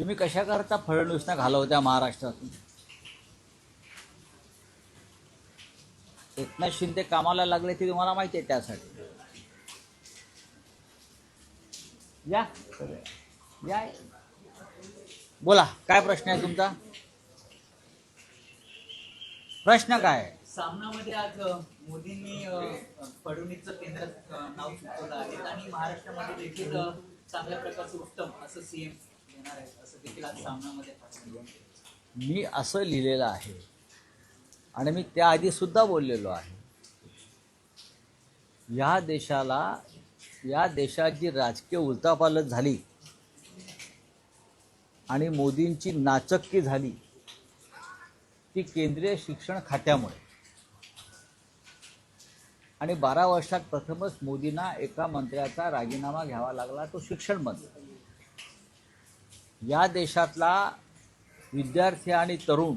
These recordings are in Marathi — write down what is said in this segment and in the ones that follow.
तुम्ही कशा करता फडणवीसना घालवत्या महाराष्ट्रातून? एकनाथ शिंदे कामाला लागले ते तुम्हाला माहिती आहे. त्यासाठी या या बोला, काय प्रश्न आहे तुमचा? प्रश्न काय आहे? सामनामध्ये आज मोदींनी फडणवीसचं केंद्रात नाव सुचवलं आहे आणि महाराष्ट्रामध्ये देखील चांगल्या प्रकारचं उत्तम असं सीएम येणार आहे असं देखील आज सामनामध्ये मी असं लिहिलेलं आहे आणि मी त्याआधी सुद्धा बोललेलो आहे. या देशात जी राजकीय उलथापालथ झाली आणि मोदींची नाचक्की झाली ती केंद्रीय शिक्षण खात्यामुळे. आणि 12 वर्षात प्रथमच मोदींना एका मंत्र्याचा राजीनामा घ्यावा लागला, तो शिक्षण मंत्री. या देशातला विद्यार्थी आणि तरुण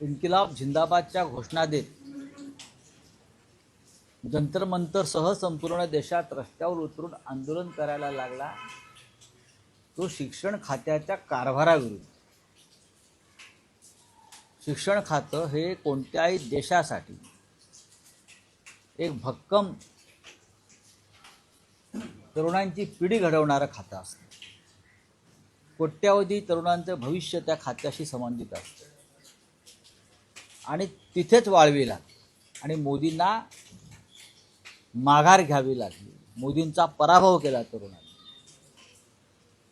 इन्किलाब जिंदाबादच्या घोषणा देत जंतर मंतरसह संपूर्ण देशात रस्त्यावर उतरून आंदोलन करायला लागला, तो शिक्षण खात्याच्या कारभाराविरुद्ध. शिक्षण खातं हे कोणत्याही देशासाठी एक भक्कम तरुणांची पिढी घडवणारं खातं असतं. कोट्यावधी तरुणांचं भविष्य त्या खात्याशी संबंधित असतं आणि तिथेच वाळवी लागली आणि मोदींना माघार घ्यावी लागली. मोदींचा पराभव केला तरुणांनी.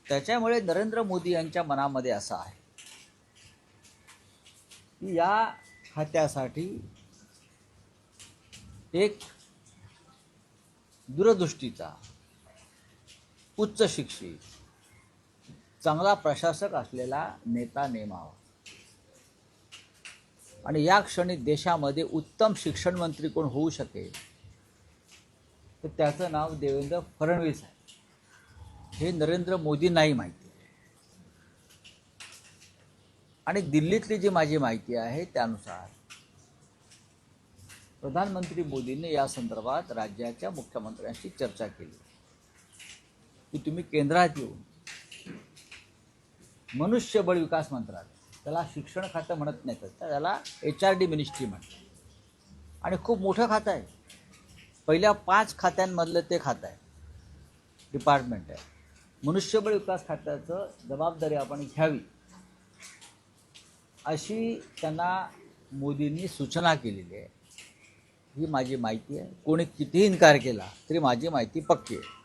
त्याच्यामुळे नरेंद्र मोदी यांच्या मनामध्ये असं आहे की या खात्यासाठी एक दूरदृष्टीचा, उच्च शिक्षित, चांगला प्रशासक असलेला नेता नेमावा. आणि या क्षणी देशामध्ये उत्तम शिक्षण मंत्री कोण होऊ शकेल तर त्याचं नाव देवेंद्र फडणवीस आहे. हे नरेंद्र मोदींनाही माहिती आहे. आणि दिल्लीतली जी माझी माहिती आहे त्यानुसार प्रधानमंत्री मोदींनी या संदर्भात राज्याच्या मुख्यमंत्र्यांशी चर्चा केली की तुम्ही केंद्रात येऊन मनुष्यबळ विकास मंत्रालय, त्याला शिक्षण खातं म्हणत नाही तर त्याला HRD मिनिस्ट्री म्हणतात, आणि खूप मोठं खातं आहे. पहिल्या 5 खात्यांमधलं ते खातं आहे, डिपार्टमेंट आहे. मनुष्यबळ विकास खात्याचं जबाबदारी आपण घ्यावी अशी त्यांना मोदींनी सूचना केलेली आहे. ही माझी माहिती आहे. कोणी कितीही इन्कार केला तरी माझी माहिती पक्की आहे.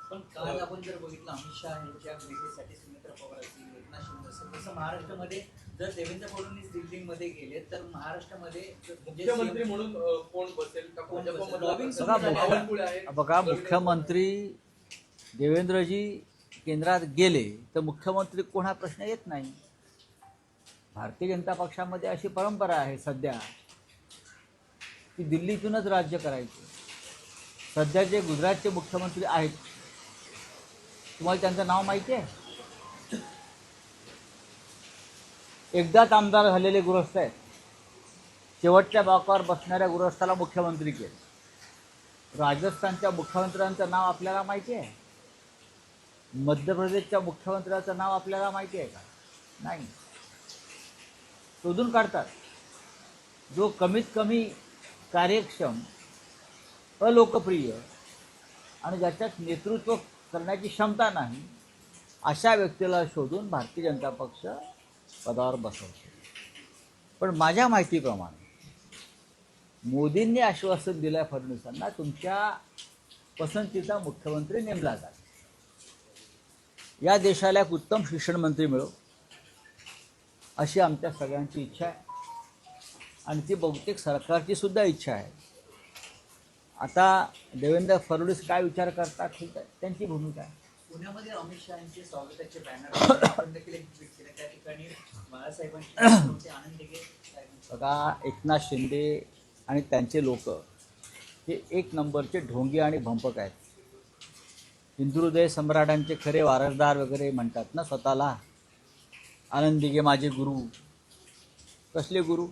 पण काल आपण जर बघितलं अमित शहा यांच्या भेटीसाठी सुमित्रा पवार असतील, एकनाथ शिंदे असेल, तसं महाराष्ट्रामध्ये जर देवेंद्र फडणवीस दिल्लीमध्ये गेले तर महाराष्ट्रामध्ये मुख्यमंत्री म्हणून कोण बसेल का? बघा, मुख्यमंत्री देवेंद्रजी केंद्रात गेले तर मुख्यमंत्री कोण हा प्रश्न येत नाही. भारतीय जनता पक्षामध्ये अशी परंपरा आहे सध्या की दिल्लीतूनच राज्य करायचे. सध्या जे गुजरातचे मुख्यमंत्री आहेत, तुम्हाला त्यांचं नाव माहिती आहे? एकदाच आमदार झालेले गृहस्थ आहेत. शेवटच्या बाकावर बसणाऱ्या गृहस्थाला मुख्यमंत्री केले. राजस्थानच्या मुख्यमंत्र्यांचं नाव आपल्याला माहिती आहे? मध्य प्रदेशच्या मुख्यमंत्र्याचं नाव आपल्याला माहिती आहे का? नाही. शोधून काढतात. जो कमीत कमी कार्यक्षम, अलोकप्रिय आणि ज्याच्यात नेतृत्व करण्याची क्षमता नाही अशा व्यक्तीला शोधून भारतीय जनता पक्ष पदावर बसवतो. पण माझ्या माहितीप्रमाणे मोदींनी आश्वासन दिलं आहे फडणवीसांना, तुमच्या पसंतीचा मुख्यमंत्री नेमला जाईल. या देशाला एक उत्तम शिक्षण मंत्री मिळो अशी आमच्या सगळ्यांची इच्छा आहे आणि ती बहुतेक सरकारची सुद्धा इच्छा आहे. आता देवेंद्र फडणवीस काय विचार करतात ठीक आहे, त्यांची भूमिका आहे. पुण्यामध्ये अमित शहाचे स्वागताचे बॅनर आपण देखील एक ट्विट केलं, त्या ठिकाणी बाळासाहेबांचे आनंद दिघे. बघा, एकनाथ शिंदे आणि त्यांचे लोक हे एक नंबरचे ढोंगी आणि भंपक आहेत. हिंदुहृदय सम्राटांचे खरे वारसदार वगैरे म्हणतात ना स्वतःला. आनंद दिघे माझे गुरु. कसले गुरु?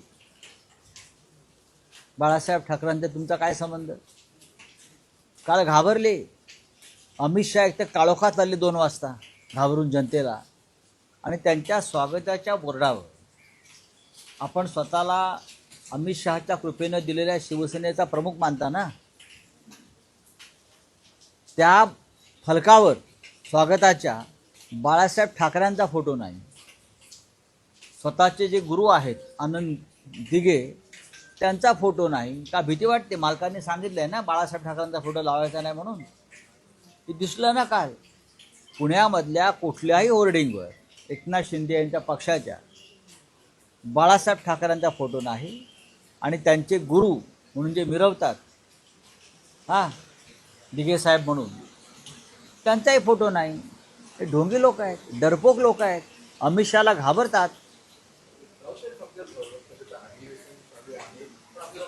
बाळासाहेब ठाकरेंचा तुमचा काय संबंध? काल घाबरले. अमित शहा एक तर काळोखात आले 2 वाजता घाबरून जनतेला, आणि त्यांच्या स्वागताच्या बोर्डावर आपण स्वतःला अमित शहाच्या कृपेनं दिलेल्या शिवसेनेचा प्रमुख मानता ना, त्या फलकावर स्वागताच्या बाळासाहेब ठाकरेंचा फोटो नाही. स्वतःचे जे गुरु आहेत आनंद दिघे त्यांचा फोटो नाही. का भीती वाटते? मालकांनी सांगितलं आहे ना बाळासाहेब ठाकरेंचा फोटो लावायचा नाही म्हणून. ते दिसलं ना काल पुण्यामधल्या कुठल्याही होर्डिंगवर एकनाथ शिंदे यांच्या पक्षाच्या बाळासाहेब ठाकरेंचा फोटो नाही. आणि त्यांचे गुरु म्हणून जे मिरवतात दिघे साहेब म्हणून, त्यांचाही फोटो नाही. हे ढोंगी लोक आहेत, डरपोक लोक आहेत, अमित शहाला घाबरतात.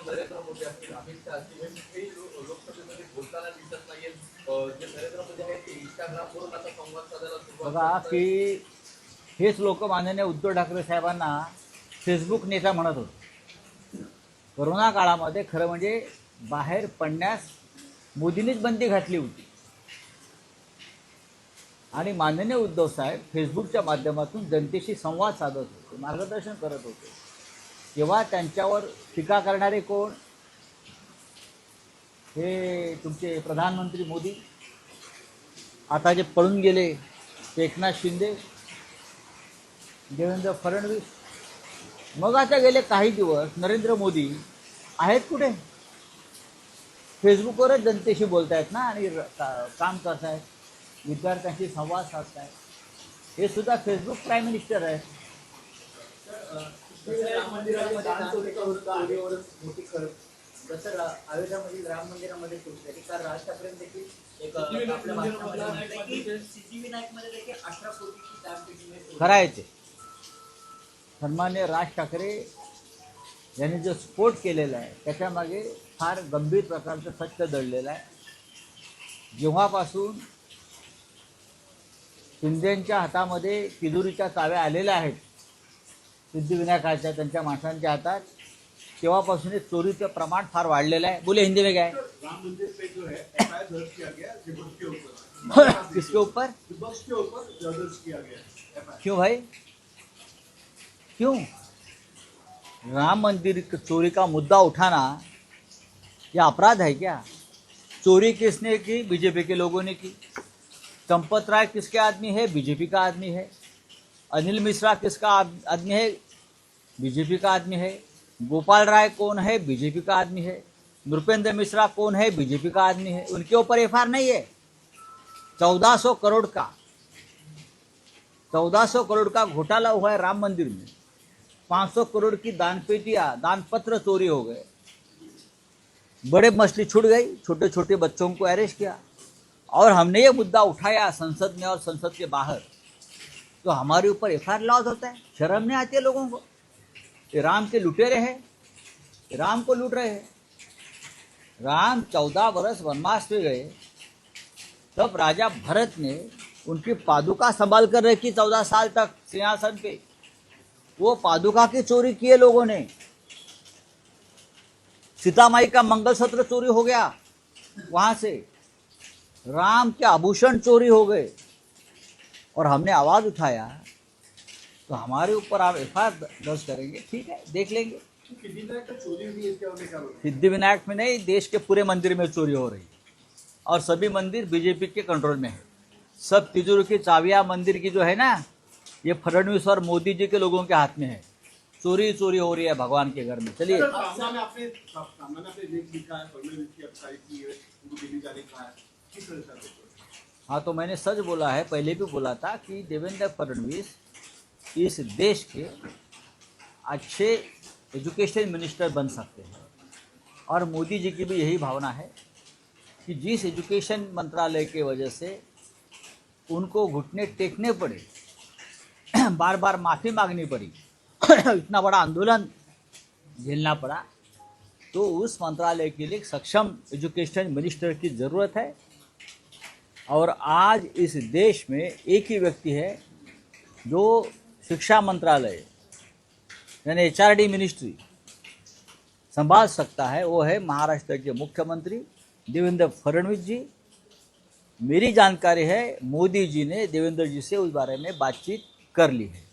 नरेंद्र मोदी असतील, अमित शहा असतील, हे लोकसभेमध्ये बोलताना दिसत नाहीये. जे नरेंद्र मोदी आहेत ते इंस्टाग्रामवरून आता संवाद साधायला सुरुवात बघा की हेच लोक माननीय उद्धव ठाकरे साहेबांना फेसबुक नेता म्हणत होते. कोरोना काळामध्ये खरं म्हणजे बाहेर पडण्यास मोदींनीच बंदी घातली होती. आणि माननीय उद्धव साहेब फेसबुकच्या माध्यमातून जनतेशी संवाद साधत होते, मार्गदर्शन करत होते. तेव्हा त्यांच्यावर टीका करणारे कोण? हे तुमचे प्रधानमंत्री मोदी, आता जे पळून गेले ते एकनाथ शिंदे, देवेंद्र फडणवीस. मग आता गेले काही दिवस नरेंद्र मोदी आहेत कुठे? फेसबुकवरच जनतेशी बोलतायत ना, आणि काम करतायत, विद्यार्थ्यांशी संवाद साधतायत. हे सुद्धा फेसबुक प्राईम मिनिस्टर आहेत. राम मंदिरामध्ये मोठी खरं जसं अयोध्यामधील राम मंदिरामध्ये पोहोचले, कारण राज ठाकरे देखील एक आपल्या भाषणामध्ये म्हटलं की सिद्धिविनायकमध्ये देखील 18 कोटीची दानपेटी खरं आहे ते. सन्मान्य राज ठाकरे यांनी जो स्फोट केलेला आहे त्याच्यामागे फार गंभीर प्रकारचं सत्य दडलेलं आहे. जेव्हापासून शिंदेंच्या हातामध्ये तिजोरीच्या चाव्या आलेल्या आहेत सिद्धिविनायकाच्या, त्यांच्या माणसांच्या हातात, तेव्हापासून हे चोरीचं प्रमाण फार वाढलेलं आहे. बोले हिंदी में क्या है? राम मंदिर पे जो है एफआईआर दर्ज किया गया विपक्ष के ऊपर। किसके ऊपर? विपक्ष के ऊपर दर्ज किया गया एफआईआर। क्यों भाई, क्यों? राम मंदिर चोरी का मुद्दा उठाना यह अपराध है क्या? चोरी किसने की? बीजेपी के लोगों ने की. चंपत राय किसके आदमी है? बीजेपी का आदमी है. अनिल मिश्रा किसका आदमी है? बीजेपी का आदमी है. गोपाल राय कौन है? बीजेपी का आदमी है. नृपेंद्र मिश्रा कौन है? बीजेपी का आदमी है. उनके ऊपर एफआईआर नहीं है. 1400 करोड़ का घोटाला हुआ है राम मंदिर में. 500 करोड़ की दानपेटियां, दानपत्र चोरी हो गए. बड़े मछली छूट गई, छोटे छोटे बच्चों को अरेस्ट किया. और हमने ये मुद्दा उठाया संसद में और संसद के बाहर, तो हमारे ऊपर एफआईआर लॉन्च होता है. शर्म नहीं आती है लोगों को? ये राम के लुटेरे हैं, राम को लूट रहे हैं. राम 14 वर्ष वनवास में गए, तब राजा भरत ने उनकी पादुका संभाल कर रखी 14 साल तक सिंहासन पे. वो पादुका की चोरी किए लोगों ने. सीता माई का मंगलसूत्र चोरी हो गया वहां से. राम के आभूषण चोरी हो गए और हमने आवाज उठाया, तो हमारे ऊपर आप एफआईआर दर्ज करेंगे, ठीक है, देख लेंगे. सिद्धिविनायक तो चोरी हुई है, इसके बारे में क्या बोलते हैं? सिद्धिविनायक में नहीं, देश के पूरे मंदिर में चोरी हो रही है और सभी मंदिर बीजेपी के कंट्रोल में है. सब तिजोरी की चाबियां मंदिर की जो है ना, ये फडणवीस और मोदी जी के लोगों के हाथ में है. चोरी चोरी हो रही है भगवान के घर में. चलिए, सामना में आपने लेख लिखा है, फडणवीस की अफसारी की है, उनको दिल्ली जाने का है, किस तरह से आप देखते हैं? हाँ, तो मैंने सच बोला है, पहले भी बोला था कि देवेंद्र फडणवीस इस देश के अच्छे एजुकेशन मिनिस्टर बन सकते हैं. और मोदी जी की भी यही भावना है कि जिस एजुकेशन मंत्रालय के वजह से उनको घुटने टेकने पड़े, बार बार माफ़ी मांगनी पड़ी, इतना बड़ा आंदोलन झेलना पड़ा, तो उस मंत्रालय के लिए सक्षम एजुकेशन मिनिस्टर की ज़रूरत है. और आज इस देश में एक ही व्यक्ति है जो शिक्षा मंत्रालय यानी एचआरडी मिनिस्ट्री संभाल सकता है, वो है महाराष्ट्र के मुख्यमंत्री देवेंद्र फडणवीस जी. मेरी जानकारी है मोदी जी ने देवेंद्र जी से उस बारे में बातचीत कर ली है।